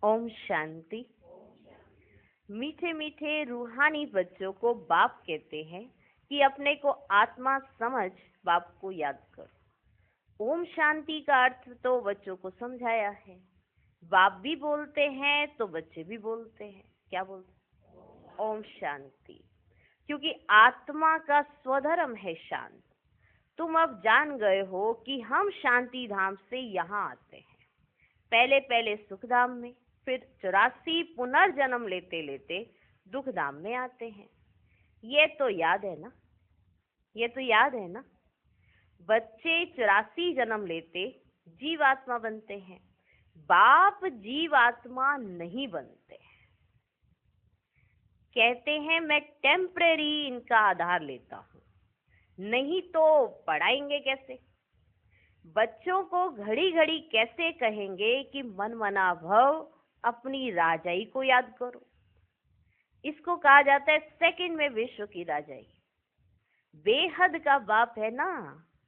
ओम शांति। मीठे मीठे रूहानी बच्चों को बाप कहते हैं कि अपने को आत्मा समझ बाप को याद करो। ओम शांति का अर्थ तो बच्चों को समझाया है। बाप भी बोलते हैं तो बच्चे भी बोलते हैं। क्या बोलते हैं? ओम शांति। क्योंकि आत्मा का स्वधर्म है शांत। तुम अब जान गए हो कि हम शांति धाम से यहाँ आते हैं। पहले पहले सुख धाम में, फिर 84 पुनर्जन्म लेते लेते दुख धाम में आते हैं। ये तो याद है ना? ये तो याद है ना? बच्चे 84 जन्म लेते जीवात्मा बनते हैं। बाप जीवात्मा नहीं बनते। कहते हैं मैं टेम्परेरी इनका आधार लेता हूँ, नहीं तो पढ़ाएंगे कैसे? बच्चों को घड़ी घड़ी कैसे कहेंगे कि मन मना भव, अपनी राजाई को याद करो। इसको कहा जाता है सेकंड में विश्व की राजाई। बेहद का बाप है ना,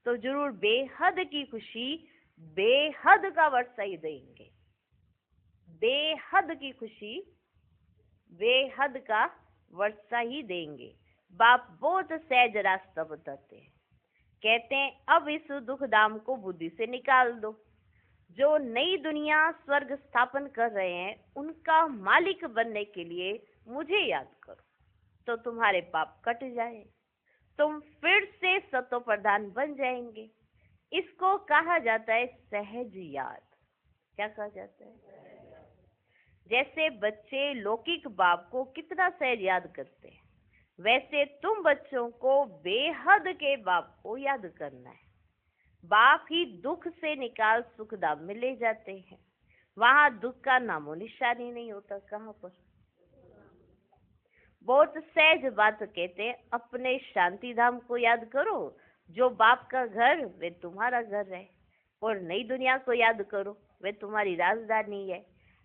तो जरूर बेहद की खुशी, बेहद का वर्षा ही देंगे। बेहद की खुशी, बेहद का वर्षा ही देंगे। बाप बहुत सहज रास्ता बताते हैं। कहते हैं अब इस दुख धाम को बुद्धि से निकाल दो। जो नई दुनिया स्वर्ग स्थापन कर रहे हैं उनका मालिक बनने के लिए मुझे याद करो, तो तुम्हारे पाप कट जाए, तुम फिर से सतो प्रधान बन जाएंगे। इसको कहा जाता है सहज याद। क्या कहा जाता है? जैसे बच्चे लौकिक बाप को कितना सहज याद करते हैं, वैसे तुम बच्चों को बेहद के बाप को याद करना है। बाप ही दुख से निकाल सुख धाम में ले जाते हैं। वहां दुख का नामो निशान ही नहीं होता। कहाँ पर? बहुत सहज बात कहते हैं, अपने शांति धाम को याद करो। जो बाप का घर वे तुम्हारा घर है, और नई दुनिया को याद करो, वे तुम्हारी राजधानी है।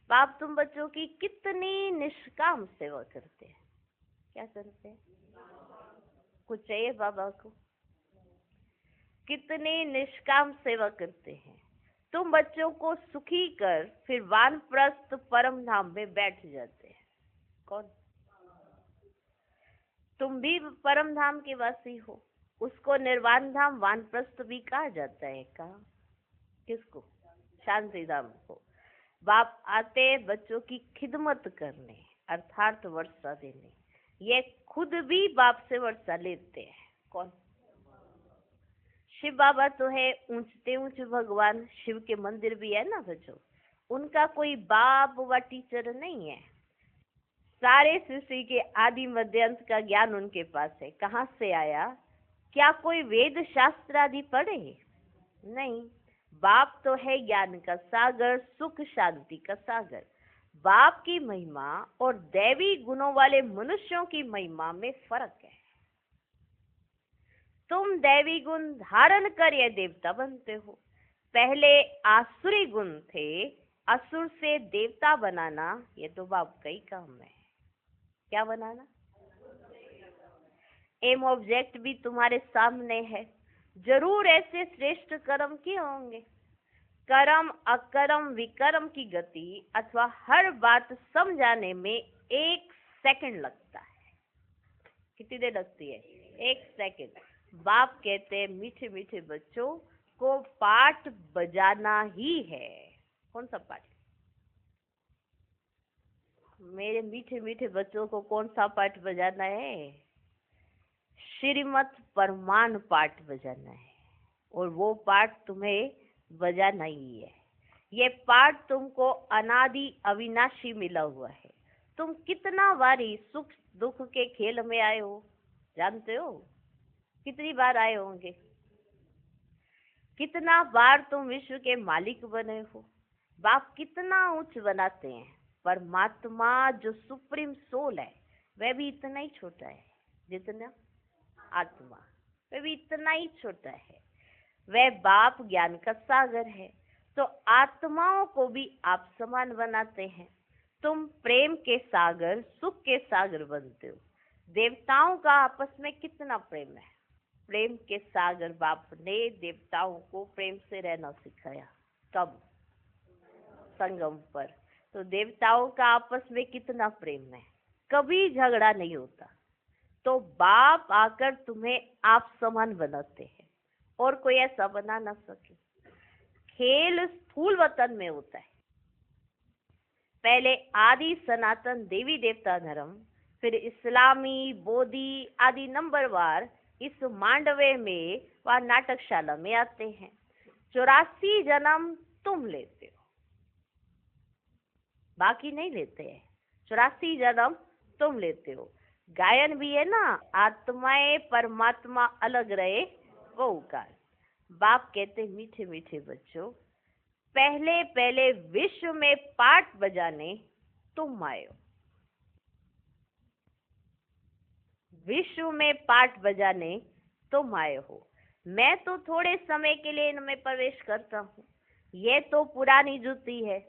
बाप तुम बच्चों की कितनी निष्काम सेवा करते हैं। क्या करते हैं? कुछ चाहिए बाबा को? कितनी निष्काम सेवा करते हैं। तुम बच्चों को सुखी कर फिर वानप्रस्थ परम धाम में बैठ जाते हैं। कौन? तुम भी परम धाम के वासी हो। उसको निर्वाण धाम वानप्रस्थ भी कहा जाता है। कहा? किसको? शांति धाम को। बाप आते बच्चों की खिदमत करने, अर्थात वर्षा देने। ये खुद भी बाप से वर्षा लेते हैं। कौन? शिव बाबा तो है ऊंचते ऊंच भगवान। शिव के मंदिर भी है ना बच्चों। उनका कोई बाप व टीचर नहीं है। सारे सृष्टि के आदि मध्य अंत का ज्ञान उनके पास है। कहाँ से आया? क्या कोई वेद शास्त्र आदि पढ़े? नहीं। बाप तो है ज्ञान का सागर, सुख शांति का सागर। बाप की महिमा और दैवी गुणों वाले मनुष्यों की महिमा में फर्क है। तुम दैवी गुण धारण कर ये देवता बनते हो। पहले आसुरी गुण थे, असुर से देवता बनाना ये तो बाप का ही काम है। क्या बनाना? एम ऑब्जेक्ट भी तुम्हारे सामने है। जरूर ऐसे श्रेष्ठ कर्म किए होंगे। कर्म अकर्म विकर्म की गति अथवा हर बात समझाने में 1 सेकंड लगता है। कितनी देर लगती है? 1 सेकंड। बाप कहते हैं मीठे मीठे बच्चों को पाठ बजाना ही है। कौन सा पाठ? मेरे मीठे मीठे बच्चों को कौन सा पाठ बजाना है? श्रीमत परमान पाठ बजाना है। और वो पाठ तुम्हें बजाना ही है। ये पाठ तुमको अनादि अविनाशी मिला हुआ है। तुम कितना बारी सुख दुख के खेल में आए हो जानते हो? कितनी बार आए होंगे? कितना बार तुम विश्व के मालिक बने हो? बाप कितना उच्च बनाते हैं। परमात्मा जो सुप्रीम सोल है वह भी इतना ही छोटा है जितना आत्मा। वह भी इतना ही छोटा है। वह बाप ज्ञान का सागर है, तो आत्माओं को भी आप समान बनाते हैं। तुम प्रेम के सागर, सुख के सागर बनते हो। देवताओं का आपस में कितना प्रेम है। प्रेम के सागर बाप ने देवताओं को प्रेम से रहना सिखाया। कब? संगम पर। तो देवताओं का आपस में कितना प्रेम है, कभी झगड़ा नहीं होता। तो बाप आकर तुम्हें आप समान बनाते हैं और कोई ऐसा बना ना सके। खेल स्थूल वतन में होता है। पहले आदि सनातन देवी देवता धर्म, फिर इस्लामी, बोधी आदि नंबरवार इस मांडवे में व नाटकशाला में आते हैं। 84 जन्म तुम लेते हो, बाकी नहीं लेते हैं। 84 जन्म तुम लेते हो। गायन भी है ना, आत्माएं परमात्मा अलग रहे वो उकार। बाप कहते मीठे मीठे बच्चों, पहले पहले विश्व में पाठ बजाने तुम आए हो। विश्व में पाठ बजाने तुम आए हो। मैं तो थोड़े समय के लिए इनमें प्रवेश करता हूँ। ये तो पुरानी जुती है।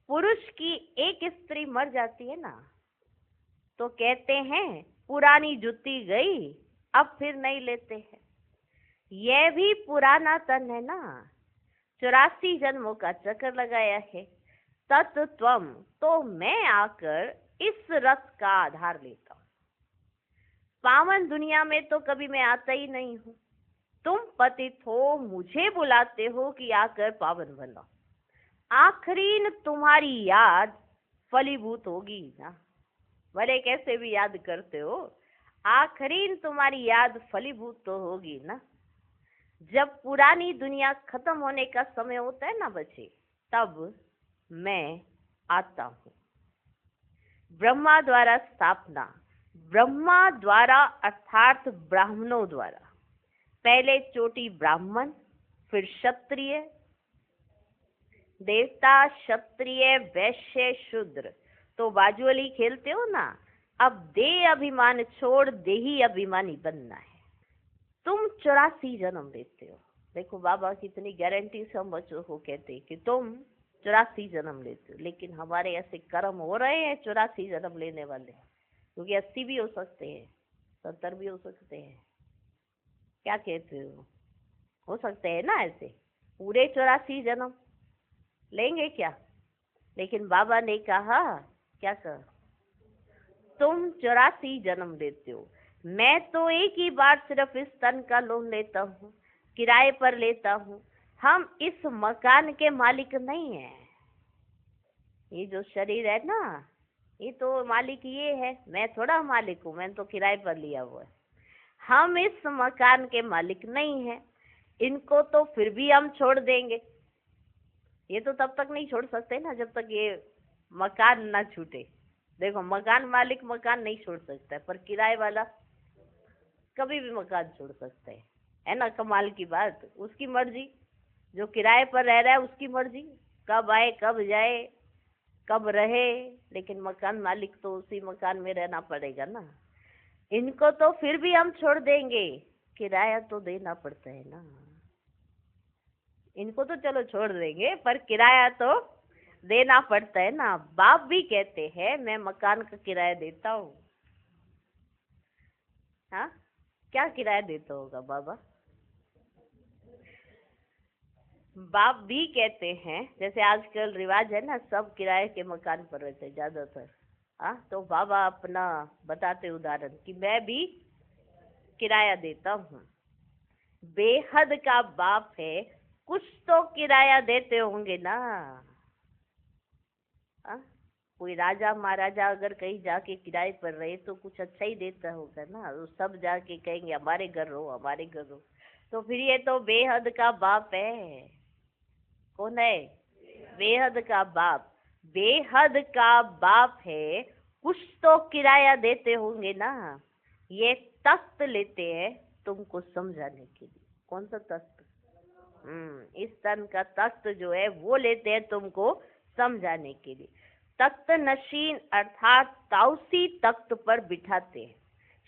पुरुष की एक स्त्री मर जाती है ना, तो कहते हैं पुरानी जुती गई, अब फिर नहीं लेते हैं। यह भी पुराना तन है ना, 84 जन्मों का चक्कर लगाया है। तत्त्वम, तो मैं आकर इस रथ का आधार लेता हूँ। पावन दुनिया में तो कभी मैं आता ही नहीं हूँ। तुम पतित हो, मुझे बुलाते हो कि आकर पावन बनो। आखिरी तुम्हारी याद फलीभूत होगी ना, भले कैसे भी याद करते हो, आखिरी तुम्हारी याद फलीभूत तो होगी ना। जब पुरानी दुनिया खत्म होने का समय होता है ना बच्चे, तब मैं आता हूँ। ब्रह्मा द्वारा स्थापना, ब्रह्मा द्वारा अर्थात ब्राह्मणों द्वारा। पहले चोटी ब्राह्मण, फिर क्षत्रिय, देवता, क्षत्रिय, वैश्य, शूद्र। तो बाजुअली खेलते हो ना, अब देह अभिमान छोड़ देही अभिमानी बनना है। तुम 84 जन्म लेते हो। देखो बाबा कितनी गारंटी से हम बच्चों को कहते हैं कि तुम 84 जन्म लेते हो, लेकिन हमारे ऐसे कर्म हो रहे हैं 84 जन्म लेने वाले, क्योंकि 80 भी हो सकते हैं, 70 भी हो सकते हैं। क्या कहते हो सकते हैं ना ऐसे पूरे 84 जन्म लेंगे क्या? लेकिन बाबा ने कहा, क्या कहा, तुम 84 जन्म लेते हो। मैं तो एक ही बार सिर्फ इस तन का लोन लेता हूँ, किराए पर लेता हूँ। हम इस मकान के मालिक नहीं हैं। ये जो शरीर है ना, ये तो मालिक ये है, मैं थोड़ा मालिक हूँ, मैंने तो किराए पर लिया हुआ है। हम इस मकान के मालिक नहीं हैं। इनको तो फिर भी हम छोड़ देंगे। ये तो तब तक नहीं छोड़ सकते ना जब तक ये मकान ना छूटे। देखो मकान मालिक मकान नहीं छोड़ सकता है, पर किराए वाला कभी भी मकान छोड़ सकता है ना। कमाल की बात, उसकी मर्जी। जो किराए पर रह रहा है उसकी मर्जी, कब आए कब जाए कब रहे, लेकिन मकान मालिक तो उसी मकान में रहना पड़ेगा ना। इनको तो फिर भी हम छोड़ देंगे, किराया तो देना पड़ता है ना। इनको तो चलो छोड़ देंगे, पर किराया तो देना पड़ता है ना। बाप भी कहते हैं मैं मकान का किराया देता हूँ। हाँ, क्या किराया देता होगा बाबा? बाप भी कहते हैं, जैसे आजकल रिवाज है ना, सब किराए के मकान पर रहते हैं ज्यादातर। हाँ, तो बाबा अपना बताते उदाहरण कि मैं भी किराया देता हूँ। बेहद का बाप है, कुछ तो किराया देते होंगे ना। कोई राजा महाराजा अगर कहीं जाके किराए पर रहे तो कुछ अच्छा ही देता होगा ना। तो सब जाके कहेंगे हमारे घर रहो, हमारे घर रहो। तो फिर ये तो बेहद का बाप है। कौन है? बेहद का बाप। बेहद का बाप है, कुछ तो किराया देते होंगे ना। ये तख्त लेते हैं तुमको समझाने के लिए। कौन सा तख्त? इस तन का तख्त जो है वो लेते हैं तुमको समझाने के लिए। तख्त नशीन अर्थात ताउसी तख्त पर बिठाते हैं।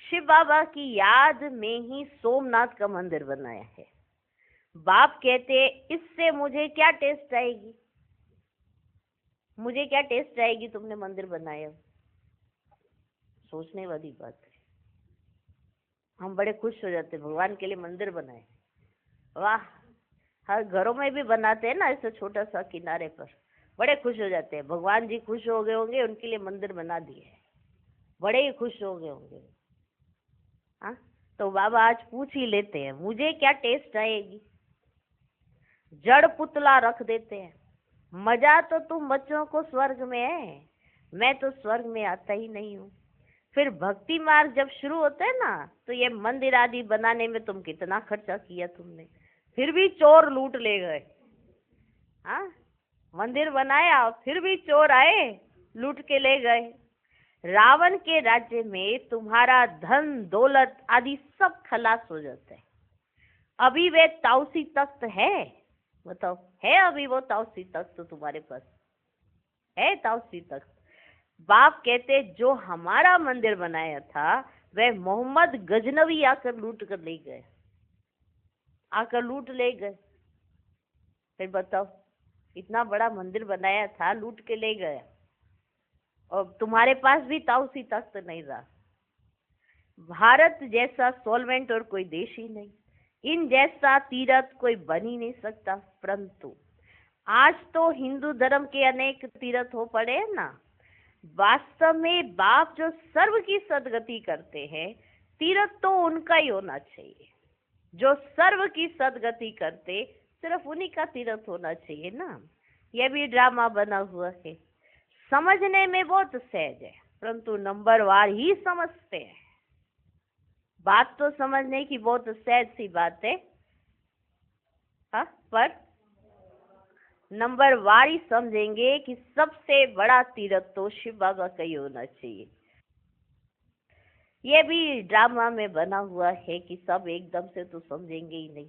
शिव बाबा की याद में ही सोमनाथ का मंदिर बनाया है। बाप कहते हैं इससे मुझे क्या टेस्ट आएगी, मुझे क्या टेस्ट आएगी, तुमने मंदिर बनाया। सोचने वाली बात है। हम बड़े खुश हो जाते भगवान के लिए मंदिर बनाए। वाह, हर घरों में भी बनाते हैं ना ऐसे छोटा सा किनारे पर, बड़े खुश हो जाते हैं। भगवान जी खुश हो गए होंगे, उनके लिए मंदिर बना दिए, बड़े ही खुश हो गए होंगे। हाँ, तो बाबा आज पूछ ही लेते हैं, मुझे क्या टेस्ट आएगी। जड़ पुतला रख देते हैं। मजा तो तुम बच्चों को स्वर्ग में है, मैं तो स्वर्ग में आता ही नहीं हूँ। फिर भक्ति मार्ग जब शुरू होता है ना, तो ये मंदिर आदि बनाने में तुम कितना खर्चा किया तुमने, फिर भी चोर लूट ले गए। हाँ, मंदिर बनाया फिर भी चोर आए, लूट के ले गए। रावण के राज्य में तुम्हारा धन दौलत आदि सब खलास हो जाता है। अभी वे ताउसी तख्त है, बताओ, है अभी वो ताउसी तख्त तो तुम्हारे पास है? ताउसी तख्त बाप कहते जो हमारा मंदिर बनाया था वह मोहम्मद गजनवी आकर लूट कर ले गए, आकर लूट ले गए। फिर बताओ, इतना बड़ा मंदिर बनाया था, लूट के ले गया, और तुम्हारे पास भी ताउसी तख्त नहीं रहा। भारत जैसा सॉल्वेंट और कोई देश ही नहीं, इन जैसा तीर्थ कोई बन ही नहीं सकता। परंतु आज तो हिंदू धर्म के अनेक तीर्थ हो पड़े हैं ना। वास्तव में बाप जो सर्व की सदगति करते हैं, तीर्थ तो उनका ही होना चाहिए। जो सर्व की सदगति करते, सिर्फ उन्हीं का तीर्थ होना चाहिए ना। यह भी ड्रामा बना हुआ है, समझने में बहुत सहज है, परंतु नंबरवार ही समझते हैं। बात तो समझने की बहुत सहज सी बात है, हाँ, पर नंबरवार ही समझेंगे कि सबसे बड़ा तीर्थ तो शिव बाबा का ही होना चाहिए। ये भी ड्रामा में बना हुआ है कि सब एकदम से तो समझेंगे ही नहीं।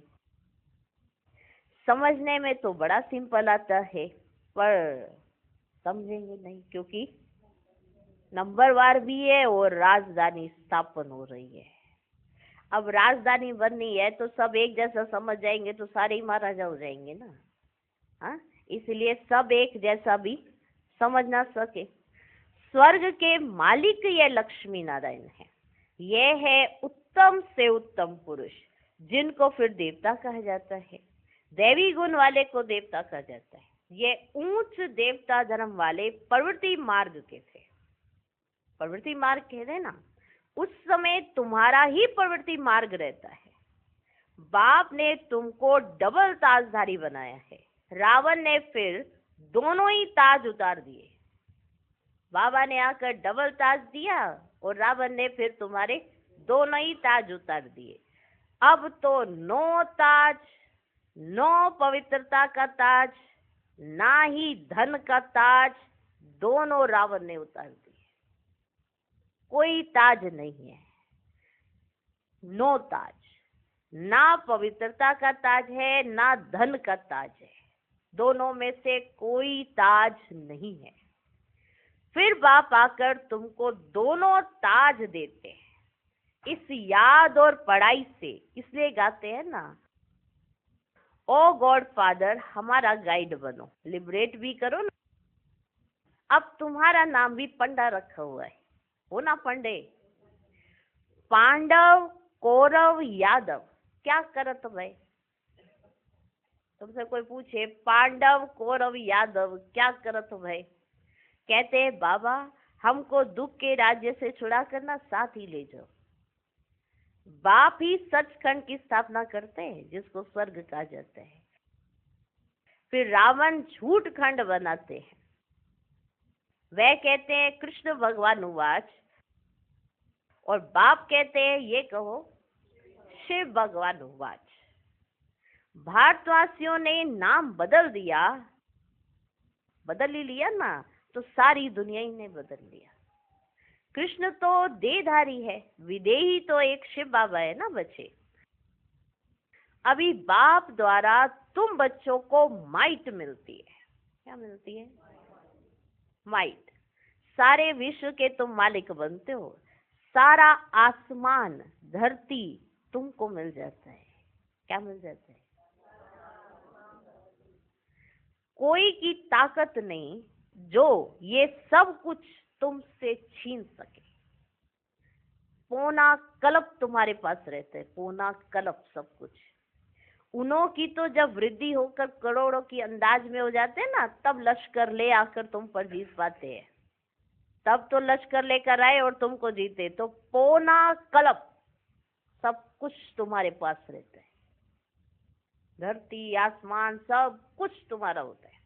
समझने में तो बड़ा सिंपल आता है, पर समझेंगे नहीं, क्योंकि नंबरवार भी है और राजधानी स्थापन हो रही है। अब राजधानी बननी है तो सब एक जैसा समझ जाएंगे तो सारे ही महाराजा हो जाएंगे ना। हाँ, इसलिए सब एक जैसा भी समझ ना सके। स्वर्ग के मालिक ये लक्ष्मी नारायण है। ये है उत्तम से उत्तम पुरुष, जिनको फिर देवता कहा जाता है। दैवी गुण वाले को देवता कहा जाता है। ये उच्च देवता धर्म वाले प्रवृत्ति मार्ग के थे। प्रवृत्ति मार्ग कह रहे ना, उस समय तुम्हारा ही प्रवृत्ति मार्ग रहता है। बाप ने तुमको डबल ताजधारी बनाया है। रावण ने फिर दोनों ही ताज उतार दिए। बाबा ने आकर डबल ताज दिया और रावण ने फिर तुम्हारे दोनों ही ताज उतार दिए। अब तो 9 ताज, 9 पवित्रता का ताज, ना ही धन का ताज, दोनों रावण ने उतार दिए। कोई ताज नहीं है। 9 ताज, ना पवित्रता का ताज है, ना धन का ताज है, दोनों में से कोई ताज नहीं है। फिर बाप आकर तुमको दोनों ताज देते हैं इस याद और पढ़ाई से। इसलिए गाते हैं ना, ओ गॉड फादर हमारा गाइड बनो, लिबरेट भी करो ना। अब तुम्हारा नाम भी पंडा रखा हुआ है, हो ना पंडे। पांडव कौरव यादव क्या करत भाई? तुमसे कोई पूछे पांडव कौरव यादव क्या करत भाई, कहते हैं बाबा हमको दुख के राज्य से छुड़ा करना, साथ ही ले जाओ। बाप ही सचखंड की स्थापना करते हैं, जिसको स्वर्ग कहा जाता है। फिर रावण झूठ खंड बनाते हैं। वह कहते हैं कृष्ण भगवान उवाच, और बाप कहते हैं ये कहो शिव भगवान उवाच। भारतवासियों ने नाम बदल दिया, बदल ही लिया ना, तो सारी दुनिया ही ने बदल लिया। कृष्ण तो देहधारी है, विदेही तो एक शिव बाबा है ना बच्चे। अभी बाप द्वारा तुम बच्चों को माइट मिलती है। क्या मिलती है? माइट। सारे विश्व के तुम मालिक बनते हो। सारा आसमान धरती तुमको मिल जाता है। क्या मिल जाता है? कोई की ताकत नहीं जो ये सब कुछ तुमसे छीन सके। पौना कल्प तुम्हारे पास रहता है, पौना कल्प सब कुछ। उनों की तो जब वृद्धि होकर करोड़ों की अंदाज में हो जाते हैं ना, तब लश्कर ले आकर तुम पर जीत पाते हैं। तब तो लश्कर लेकर आए और तुमको जीते, तो पौना कल्प सब कुछ तुम्हारे पास रहता है। धरती आसमान सब कुछ तुम्हारा होता है।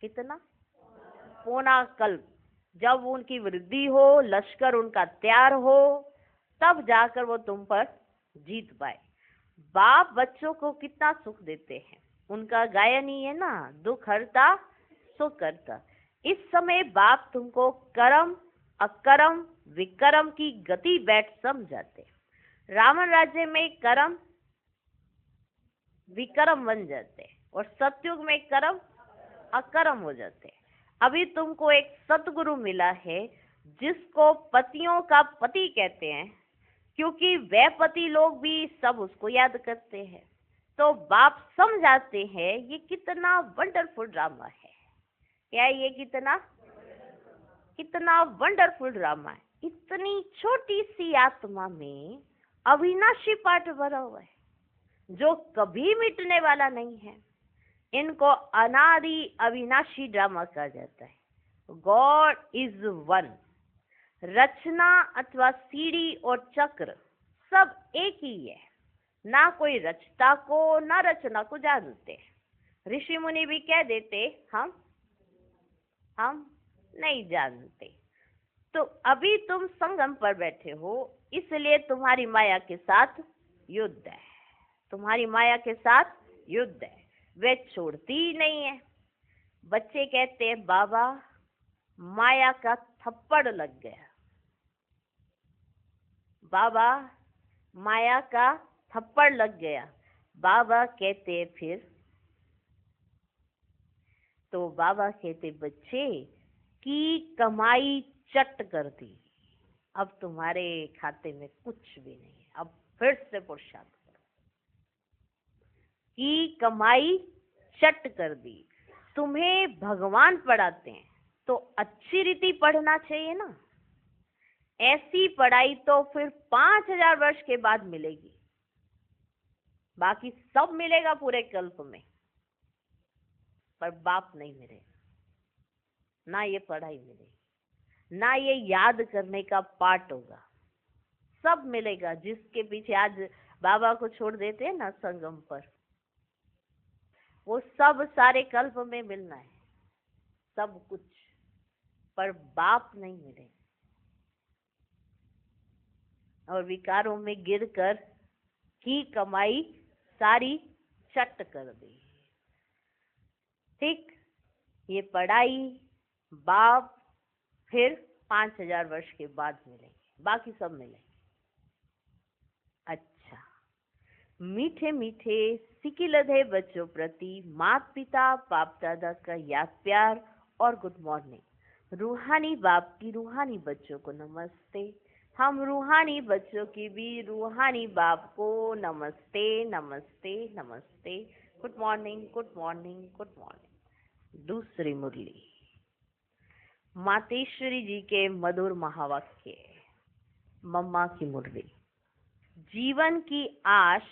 कितना? पौना कल्प। जब उनकी वृद्धि हो, लश्कर उनका तैयार हो, तब जाकर वो तुम पर जीत पाए। बाप बच्चों को कितना सुख देते हैं। उनका गायन ही है ना, दुख हरता सुख करता। इस समय बाप तुमको कर्म अकर्म विकर्म की गति बैठ समझाते। रावण राज्य में कर्म विकर्म बन जाते और सतयुग में कर्म अकर्म हो जाते। अभी तुमको एक सतगुरु मिला है जिसको पतियों का पति कहते हैं, क्योंकि वह पति लोग भी सब उसको याद करते हैं। तो बाप समझाते हैं ये कितना वंडरफुल ड्रामा है। क्या ये कितना वंडरफुल ड्रामा है। इतनी छोटी सी आत्मा में अविनाशी पाठ भरा हुआ है जो कभी मिटने वाला नहीं है। इनको अनादि अविनाशी ड्रामा कहा जाता है। God is one. रचना अथवा सीढ़ी और चक्र सब एक ही है। ना कोई रचता को ना रचना को जानते। ऋषि मुनि भी कह देते हम नहीं जानते। तो अभी तुम संगम पर बैठे हो, इसलिए तुम्हारी माया के साथ युद्ध है। तुम्हारी माया के साथ युद्ध है, वे छोड़ती ही नहीं है। बच्चे कहते हैं बाबा माया का थप्पड़ लग गया। बाबा माया का थप्पड़ लग गया। बाबा कहते फिर, तो बाबा कहते बच्चे की कमाई चट कर दी, अब तुम्हारे खाते में कुछ भी नहीं है, अब फिर से पुरुषार्थ करो। की कमाई चट कर दी। तुम्हें भगवान पढ़ाते हैं तो अच्छी रीति पढ़ना चाहिए ना। ऐसी पढ़ाई तो फिर 5000 वर्ष के बाद मिलेगी, बाकी सब मिलेगा पूरे कल्प में, पर बाप नहीं मिलेगा। ना ये पढ़ाई मिलेगी, ना ये याद करने का पाठ होगा। सब मिलेगा जिसके पीछे आज बाबा को छोड़ देते हैं ना संगम पर, वो सब सारे कल्प में मिलना है सब कुछ, पर बाप नहीं मिलेगा। और विकारों में गिरकर की कमाई सारी चट कर दी। ठीक, ये पढ़ाई बाप फिर 5000 वर्ष के बाद मिलेंगे, बाकी सब मिलेंगे। अच्छा, मीठे मीठे सिकिलधे बच्चों प्रति माता पिता बाप दादा का याद प्यार और गुड मॉर्निंग। रूहानी बाप की रूहानी बच्चों को नमस्ते। हम रूहानी बच्चों की भी रूहानी बाप को नमस्ते नमस्ते नमस्ते। Good morning good morning good morning. दूसरी मुरली मातेश्वरी जी के मधुर महावाक्य, मम्मा की मुरली। जीवन की आश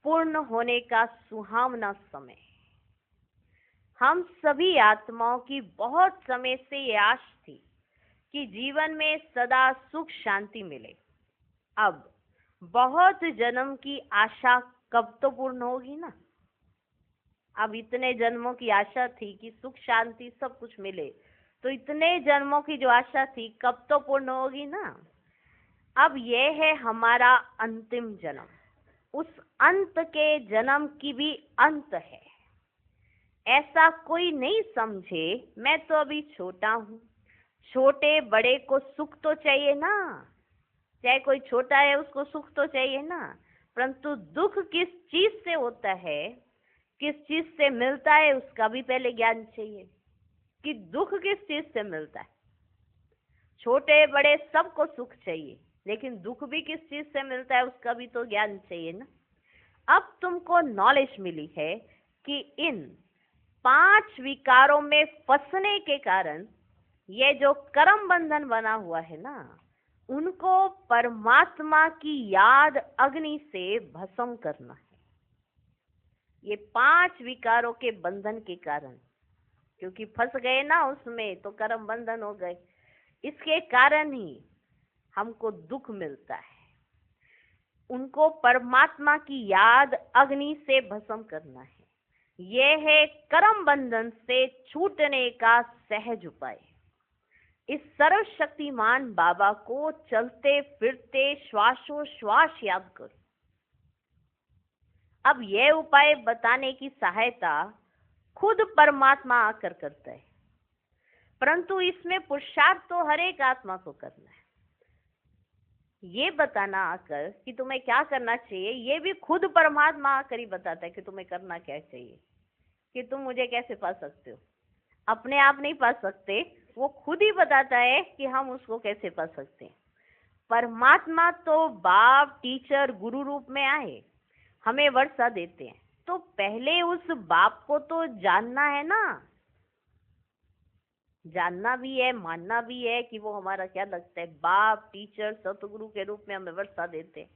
पूर्ण होने का सुहावना समय। हम सभी आत्माओं की बहुत समय से ये आश थी कि जीवन में सदा सुख शांति मिले। अब बहुत जन्म की आशा कब तो पूर्ण होगी ना। अब इतने जन्मों की आशा थी कि सुख शांति सब कुछ मिले, तो इतने जन्मों की जो आशा थी कब तो पूर्ण होगी ना। अब ये है हमारा अंतिम जन्म। उस अंत के जन्म की भी अंत है। ऐसा कोई नहीं समझे मैं तो अभी छोटा हूँ। छोटे बड़े को सुख तो चाहिए ना, चाहे कोई छोटा है उसको सुख तो चाहिए ना, परंतु दुख किस चीज से होता है, किस चीज से मिलता है, उसका भी पहले ज्ञान चाहिए कि दुख किस चीज से मिलता है। छोटे बड़े सबको सुख चाहिए, लेकिन दुख भी किस चीज से मिलता है उसका भी तो ज्ञान चाहिए ना। अब तुमको नॉलेज मिली है कि इन 5 विकारों में फंसने के कारण ये जो कर्म बंधन बना हुआ है ना, उनको परमात्मा की याद अग्नि से भस्म करना है। ये 5 विकारों के बंधन के कारण, क्योंकि फंस गए ना उसमें तो कर्म बंधन हो गए। इसके कारण ही हमको दुख मिलता है। उनको परमात्मा की याद अग्नि से भस्म करना है। यह है कर्म बंधन से छूटने का सहज उपाय। इस सर्वशक्तिमान बाबा को चलते फिरते श्वासोश्वास याद करो। अब यह उपाय बताने की सहायता खुद परमात्मा आकर करता है, परंतु इसमें पुरुषार्थ तो हर एक आत्मा को करना है। ये बताना आकर कि तुम्हें क्या करना चाहिए, ये भी खुद परमात्मा आकर ही बताता है कि तुम्हें करना क्या चाहिए। कि तुम मुझे कैसे पा सकते हो, अपने आप नहीं पा सकते, वो खुद ही बताता है कि हम उसको कैसे पा सकते हैं। परमात्मा तो बाप, टीचर, गुरु रूप में आए, हमें वर्षा देते हैं, तो पहले उस बाप को तो जानना है ना, जानना भी है, मानना भी है कि वो हमारा क्या लगता है। बाप, टीचर, सतगुरु के रूप में हमें वर्षा देते हैं,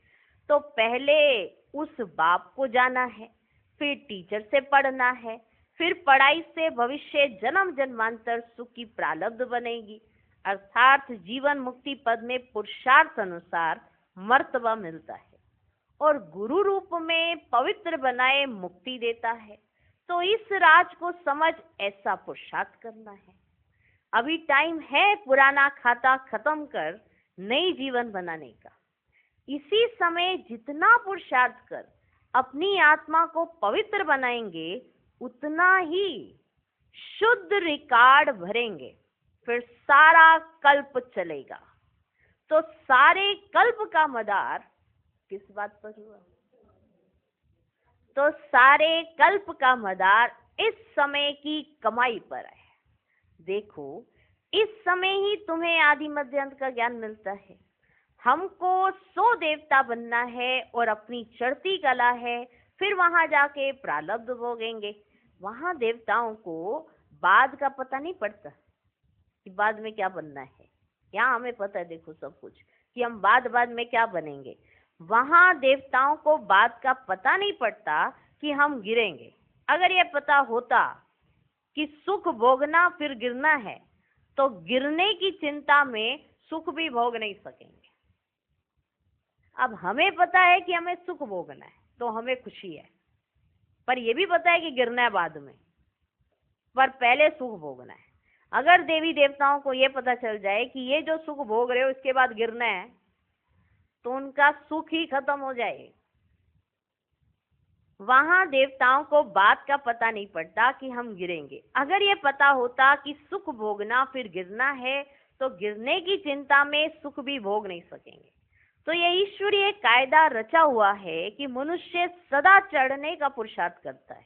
तो पहले उस बाप को जाना है, फिर टीचर से पढ़ना है, फिर पढ़ाई से भविष्य जन्म जन्मांतर सुख की प्रारब्ध बनेगी, अर्थात जीवन मुक्ति पद में पुरुषार्थ अनुसार मर्तबा मिलता है, और गुरु रूप में पवित्र बनाए मुक्ति देता है। तो इस राज को समझ ऐसा पुरुषार्थ करना है। अभी टाइम है पुराना खाता खत्म कर नई जीवन बनाने का। इसी समय जितना पुरुषार्थ कर अपनी आत्मा को पवित्र बनाएंगे, उतना ही शुद्ध रिकॉर्ड भरेंगे, फिर सारा कल्प चलेगा। तो सारे कल्प का मदार किस बात पर हुआ? तो सारे कल्प का मदार इस समय की कमाई पर है। देखो, इस समय ही तुम्हें आदि मध्य अंत का ज्ञान मिलता है। हमको 100 देवता बनना है और अपनी चढ़ती कला है, फिर वहां जाके प्रारब्ध भोगेंगे। वहां देवताओं को बाद का पता नहीं पड़ता कि बाद में क्या बनना है। यहाँ हमें पता है, देखो सब कुछ, कि हम बाद में क्या बनेंगे। वहां देवताओं को बाद का पता नहीं पड़ता कि हम गिरेंगे। अगर ये पता होता कि सुख भोगना फिर गिरना है, तो गिरने की चिंता में सुख भी भोग नहीं सकेंगे। अब हमें पता है कि हमें सुख भोगना है, तो हमें खुशी है, पर यह भी पता है कि गिरना है बाद में, पर पहले सुख भोगना है। अगर देवी देवताओं को यह पता चल जाए कि ये जो सुख भोग रहे हो इसके बाद गिरना है, तो उनका सुख ही खत्म हो जाए। वहां देवताओं को बात का पता नहीं पड़ता कि हम गिरेंगे। अगर ये पता होता कि सुख भोगना फिर गिरना है, तो गिरने की चिंता में सुख भी भोग नहीं सकेंगे। तो ये ईश्वरीय कायदा रचा हुआ है कि मनुष्य सदा चढ़ने का पुरुषार्थ करता है,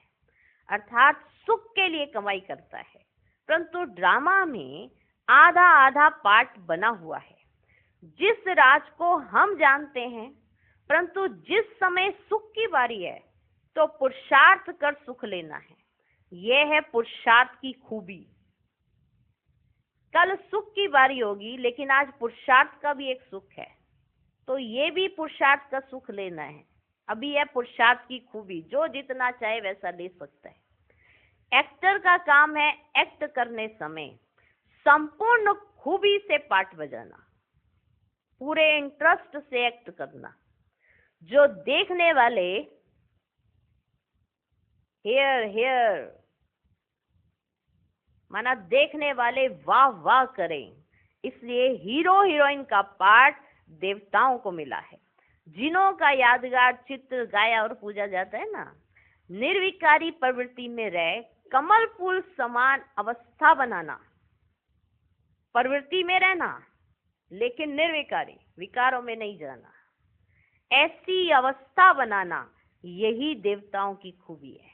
अर्थात सुख के लिए कमाई करता है। परंतु ड्रामा में आधा आधा पार्ट बना हुआ है। जिस राज को हम जानते हैं, परंतु जिस समय सुख की बारी है तो पुरुषार्थ कर सुख लेना है। यह है पुरुषार्थ की खूबी। कल सुख की बारी होगी, लेकिन आज पुरुषार्थ का भी एक सुख है, तो ये भी पुरुषार्थ का सुख लेना है। अभी है पुरुषार्थ की खूबी, जो जितना चाहे वैसा ले सकता है। एक्टर का काम है एक्ट करने समय संपूर्ण खूबी से पाठ बजाना, पूरे इंटरेस्ट से एक्ट करना। जो देखने वाले हेयर माना देखने वाले वाह वाह करें, इसलिए हीरो हीरोइन का पाठ देवताओं को मिला है, जिनों का यादगार चित्र गाया और पूजा जाता है ना। निर्विकारी प्रवृत्ति में रह कमल फूल समान अवस्था बनाना, प्रवृत्ति में रहना लेकिन निर्विकारी, विकारों में नहीं जाना, ऐसी अवस्था बनाना, यही देवताओं की खूबी है।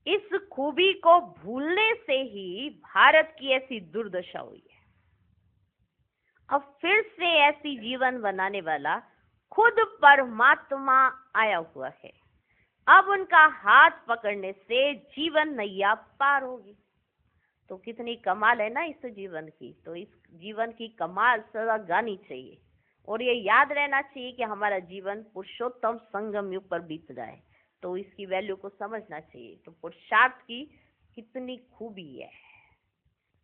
इस खूबी को भूलने से ही भारत की ऐसी दुर्दशा हुई है। अब फिर से ऐसी जीवन बनाने वाला खुद परमात्मा आया हुआ है। अब उनका हाथ पकड़ने से जीवन नैया पार होगी। तो कितनी कमाल है ना इस जीवन की। तो इस जीवन की कमाल सदा गानी चाहिए, और ये याद रहना चाहिए कि हमारा जीवन पुरुषोत्तम संगम युग पर बीत रहा है। तो इसकी वैल्यू को समझना चाहिए। तो पुरुषार्थ की कितनी खूबी है।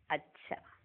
अच्छा,